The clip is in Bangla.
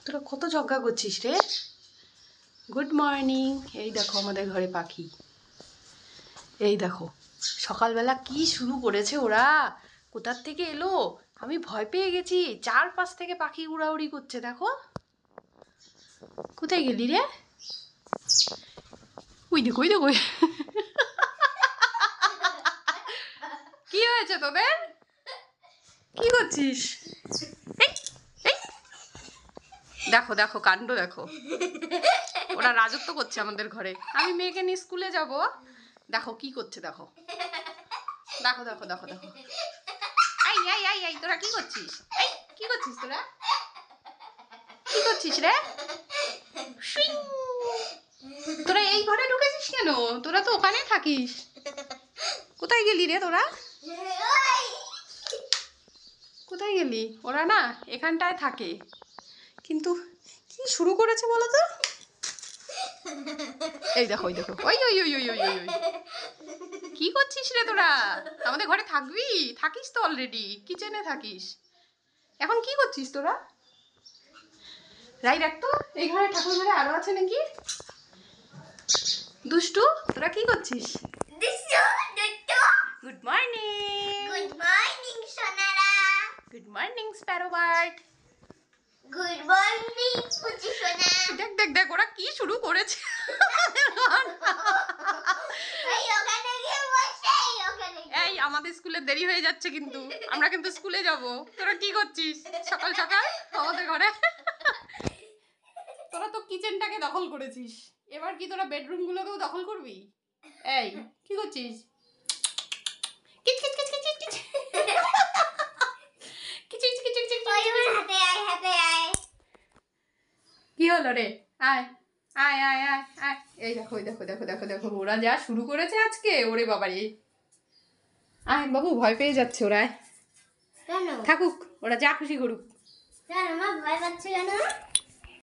তোরা কত ঝগড়া করছিস রে? Good morning. এই দেখো আমাদের ঘরে পাখি, এই দেখো সকালবেলা কি শুরু করেছে ওরা, কোথার থেকে এলো আমি ভয় পেয়ে গেছি। চারপাশ থেকে পাখি উড়াউড়ি করছে, দেখো। কোথায় গেলি রে? ওই দেখো ওই দেখো। কি হয়েছে তোদের? কি করছিস? দেখো দেখো কাণ্ড দেখো, ওরা রাজত্ব করছে আমাদের ঘরে। আমি মেয়েকে নিয়ে স্কুলে যাব, দেখো কি করছে, দেখো দেখো দেখো দেখো দেখো। এই এই এই এই তোরা কি করছিস? এই কি করছিস তোরা? কি করছিস রে? তোরা এই ঘরে ঢুকেছিস কেন? তোরা তো ওখানে থাকিস। কোথায় গেলি রে তোরা? কোথায় গেলি? ওরা না এখানটায় থাকে, কিন্তু কি শুরু করেছে বলো তো? এই দেখো ওই দেখো, ওই ওই ওই ওই ওই ওই ওই। কি করছিস রে তোরা? আমাদের ঘরে থাকবি? থাকিস তো অলরেডি, কিচেনে থাকিস। এখন কি করছিস তোরা? রাই রাখতো, এই ঘরে ঠাকুর ঘরে আরো আছে নাকি? দুষ্টু, তোরা কি করছিস? Good morning. গুড মর্নিং সোনারা। Good morning sparrow bird. Good morning পুচি সোনা। দেখ দেখ দেখ ওরা কি শুরু করেছে। এই আমাদের স্কুলে দেরি হয়ে যাচ্ছে, কিন্তু আমরা কিন্তু স্কুলে যাব। তোরা কি করছিস সকাল সকাল আমাদের ঘরে? তোরা তো কিচেনটাকে দখল করেছিস, এবার কি তোরা বেডরুম গুলোকেও দখল করবি? এই কি করছিস? কিচ কিচ কিচ কিচ কিচ কিচ কিচ কিচ কিচ কিচ। হাতে আয় হাতে আয়। কি হলো রে? আয় আয় আয় আয় আয়। এই দেখো দেখো দেখো দেখো দেখো ওরা যা শুরু করেছে আজকে, ওরে বাবারে। আয় বাবু, ভয় পেয়ে যাচ্ছে ওরা। কেন? থাকুক, ওরা যা খুশি করুক। কেন মা ভয় পাচ্ছে কেন?